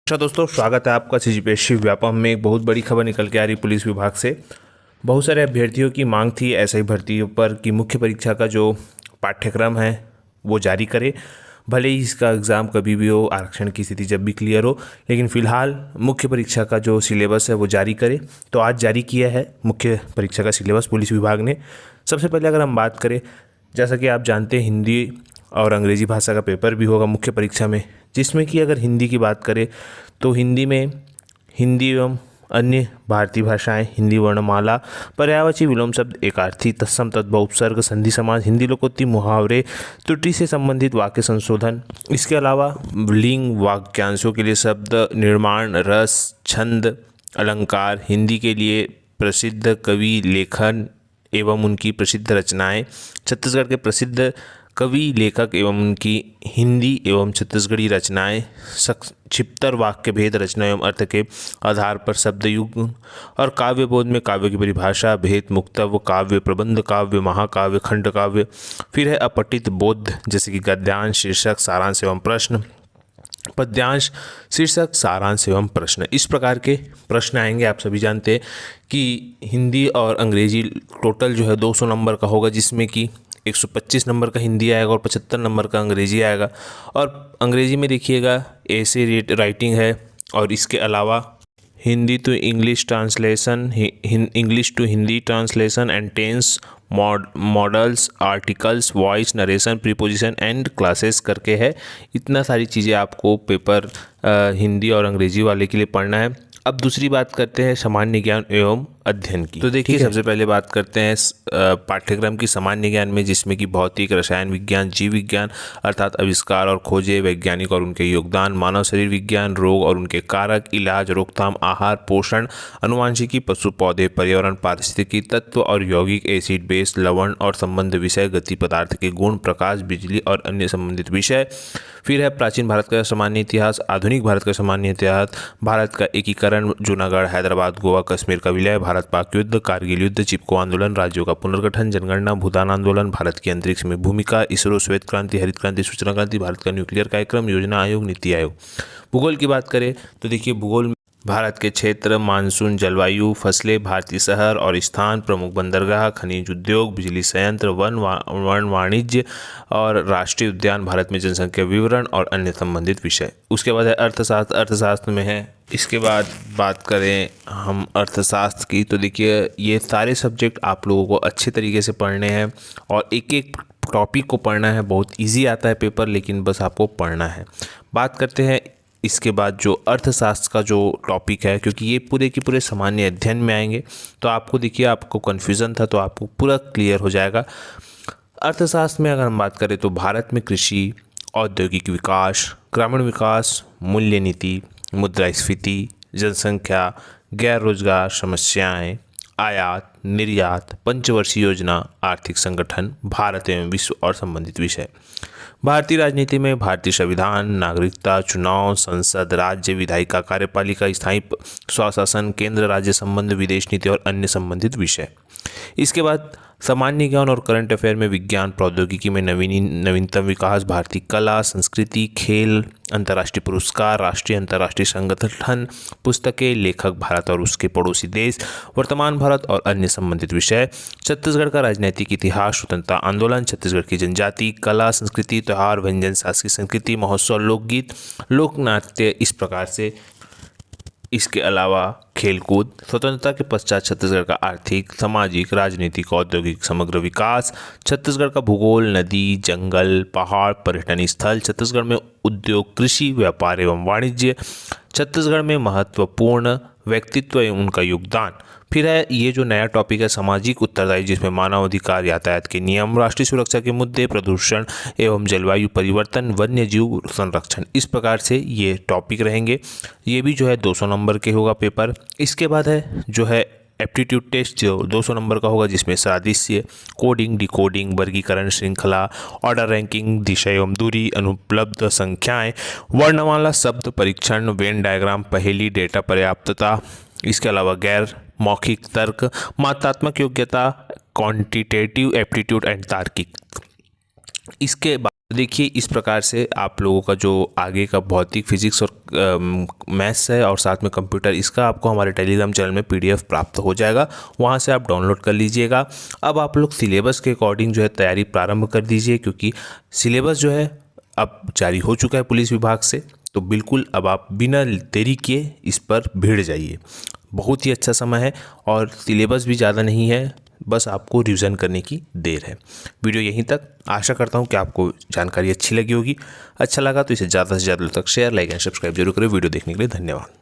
अच्छा दोस्तों, स्वागत है आपका सीजीपीएससी व्यापम में। एक बहुत बड़ी खबर निकल के आ रही पुलिस विभाग से। बहुत सारे अभ्यर्थियों की मांग थी ऐसे ही भर्तियों पर कि मुख्य परीक्षा का जो पाठ्यक्रम है वो जारी करे। भले ही इसका एग्ज़ाम कभी भी हो, आरक्षण की स्थिति जब भी क्लियर हो, लेकिन फ़िलहाल मुख्य परीक्षा का जो सिलेबस है वो जारी करे। तो आज जारी किया है मुख्य परीक्षा का सिलेबस पुलिस विभाग ने। सबसे पहले अगर हम बात करें, जैसा कि आप जानते हैं, हिंदी और अंग्रेज़ी भाषा का पेपर भी होगा मुख्य परीक्षा में, जिसमें कि अगर हिंदी की बात करें तो हिंदी में हिंदी एवं अन्य भारतीय भाषाएं, हिंदी वर्णमाला, पर्यायवाची विलोम शब्द, एकार्थी, तत्सम, तद्भव, उपसर्ग, संधि समास, हिंदी लोकोक्ति, मुहावरे, त्रुटि से संबंधित वाक्य संशोधन। इसके अलावा लिंग, वाक्यांशों के लिए शब्द निर्माण, रस, छंद, अलंकार, हिंदी के लिए प्रसिद्ध कवि, लेखन एवं उनकी प्रसिद्ध रचनाएं, छत्तीसगढ़ के प्रसिद्ध कवि, लेखक एवं उनकी हिंदी एवं छत्तीसगढ़ी रचनाएं, संक्षिप्तर वाक्य भेद, रचना एवं अर्थ के आधार पर शब्द युग्म, और काव्य बोध में काव्य की परिभाषा, भेद, मुक्तव्य, काव्य, प्रबंध काव्य, महाकाव्य, खंड काव्य। फिर है अपठित बोध, जैसे कि गद्यांश, शीर्षक, सारांश एवं प्रश्न, पद्यांश, शीर्षक, सारांश एवं प्रश्न। इस प्रकार के प्रश्न आएंगे। आप सभी जानते हैं कि हिंदी और अंग्रेजी टोटल जो है 200 नंबर का होगा, जिसमें कि 125 नंबर का हिंदी आएगा और 75 नंबर का अंग्रेजी आएगा। और अंग्रेजी में देखिएगा ऐसे राइटिंग है, और इसके अलावा Hindi to English translation, English to Hindi translation and tense, models, articles, voice, narration, preposition and classes करके है। इतना सारी चीज़ें आपको पेपर हिंदी और अंग्रेजी वाले के लिए पढ़ना है। अब दूसरी बात करते हैं सामान्य ज्ञान एवं अध्ययन की। तो देखिए, सबसे पहले बात करते हैं पाठ्यक्रम की सामान्य ज्ञान में, जिसमें कि भौतिक, रसायन विज्ञान, जीव विज्ञान अर्थात आविष्कार और खोजे, वैज्ञानिक और उनके योगदान, मानव शरीर विज्ञान, रोग और उनके कारक, इलाज, रोकथाम, आहार, पोषण, अनुवांशिकी, पशु पौधे, पर्यावरण, पारिस्थितिकी तत्व और यौगिक, एसिड, बेस, लवण और संबंध विषय, गति पदार्थ के गुण, प्रकाश, बिजली और अन्य संबंधित विषय। फिर है प्राचीन भारत का सामान्य इतिहास, आधुनिक भारत का सामान्य इतिहास, भारत का एकीकरण, जूनागढ़, हैदराबाद, गोवा, कश्मीर का विलय, भारत पाक युद्ध, कारगिल युद्ध, चिपको आंदोलन, राज्यों का पुनर्गठन, जनगणना, भूदान आंदोलन, भारत की अंतरिक्ष में भूमिका, इसरो, श्वेत क्रांति, हरित क्रांति, सूचना क्रांति, भारत का न्यूक्लियर कार्यक्रम, योजना आयोग, नीति आयोग। भूगोल की बात करें तो देखिए, भूगोल में भारत के क्षेत्र, मानसून, जलवायु, फसलें, भारतीय शहर और स्थान, प्रमुख बंदरगाह, खनिज उद्योग, बिजली संयंत्र, वन वाणिज्य और राष्ट्रीय उद्यान, भारत में जनसंख्या विवरण और अन्य संबंधित विषय। उसके बाद है अर्थशास्त्र। अर्थशास्त्र में है, इसके बाद बात करें हम अर्थशास्त्र की, तो देखिए ये सारे सब्जेक्ट आप लोगों को अच्छे तरीके से पढ़ने हैं और एक एक टॉपिक को पढ़ना है। बहुत इजी आता है पेपर, लेकिन बस आपको पढ़ना है। बात करते हैं इसके बाद जो अर्थशास्त्र का जो टॉपिक है, क्योंकि ये पूरे के पूरे सामान्य अध्ययन में आएंगे, तो आपको देखिए, आपको कन्फ्यूज़न था तो आपको पूरा क्लियर हो जाएगा। अर्थशास्त्र में अगर हम बात करें तो भारत में कृषि, औद्योगिक विकास, ग्रामीण विकास, मूल्य नीति, मुद्रास्फीति, जनसंख्या, गैर रोजगार समस्याएं, आयात निर्यात, पंचवर्षीय योजना, आर्थिक संगठन, भारत एवं विश्व और संबंधित विषय। भारतीय राजनीति में भारतीय संविधान, नागरिकता, चुनाव, संसद, राज्य, विधायिका, कार्यपालिका, स्थायी स्वशासन, केंद्र राज्य संबंध, विदेश नीति और अन्य संबंधित विषय। इसके बाद सामान्य ज्ञान और करंट अफेयर में विज्ञान प्रौद्योगिकी में नवीनतम विकास, भारतीय कला संस्कृति, खेल, अंतर्राष्ट्रीय पुरस्कार, राष्ट्रीय अंतर्राष्ट्रीय संगठन, पुस्तकें, लेखक, भारत और उसके पड़ोसी देश, वर्तमान भारत और अन्य संबंधित विषय। छत्तीसगढ़ का राजनीतिक इतिहास, स्वतंत्रता आंदोलन, छत्तीसगढ़ की जनजाति, कला संस्कृति, त्यौहार, व्यंजन, शासकीय संस्कृति, महोत्सव, लोकगीत, लोक नाट्य, इस प्रकार से। इसके अलावा खेलकूद, स्वतंत्रता के पश्चात छत्तीसगढ़ का आर्थिक, सामाजिक, राजनीतिक, औद्योगिक समग्र विकास, छत्तीसगढ़ का भूगोल, नदी, जंगल, पहाड़, पर्यटन स्थल, छत्तीसगढ़ में उद्योग, कृषि, व्यापार एवं वाणिज्य, छत्तीसगढ़ में महत्वपूर्ण व्यक्तित्व एवं उनका योगदान। फिर है ये जो नया टॉपिक है सामाजिक उत्तरदायी, जिसमें मानव अधिकार, यातायात के नियम, राष्ट्रीय सुरक्षा के मुद्दे, प्रदूषण एवं जलवायु परिवर्तन, वन्य जीव संरक्षण। इस प्रकार से ये टॉपिक रहेंगे। ये भी जो है 200 नंबर के होगा पेपर। इसके बाद है जो है एप्टीट्यूड टेस्ट, जो 200 नंबर का होगा, जिसमें सादृश्य, कोडिंग, डिकोडिंग, वर्गीकरण, श्रृंखला, ऑर्डर, रैंकिंग, दिशा एवं दूरी, अनुपलब्ध संख्याएं, वर्णमाला, शब्द परीक्षण, वेन डायग्राम, पहेली, डेटा पर्याप्तता। इसके अलावा गैर मौखिक तर्क, मात्रात्मक योग्यता, क्वांटिटेटिव एप्टीट्यूड एंड तार्किक। इसके बाद देखिए इस प्रकार से आप लोगों का जो आगे का भौतिक फिजिक्स और मैथ्स है और साथ में कंप्यूटर, इसका आपको हमारे टेलीग्राम चैनल में PDF प्राप्त हो जाएगा, वहाँ से आप डाउनलोड कर लीजिएगा। अब आप लोग सिलेबस के अकॉर्डिंग जो है तैयारी प्रारंभ कर दीजिए, क्योंकि सिलेबस जो है अब जारी हो चुका है पुलिस विभाग से। तो बिल्कुल अब आप बिना देरी किए इस पर भिड़ जाइए। बहुत ही अच्छा समय है और सिलेबस भी ज़्यादा नहीं है, बस आपको रिवीजन करने की देर है। वीडियो यहीं तक। आशा करता हूँ कि आपको जानकारी अच्छी लगी होगी। अच्छा लगा तो इसे ज़्यादा से ज़्यादा तक शेयर, लाइक एंड सब्सक्राइब जरूर करें। वीडियो देखने के लिए धन्यवाद।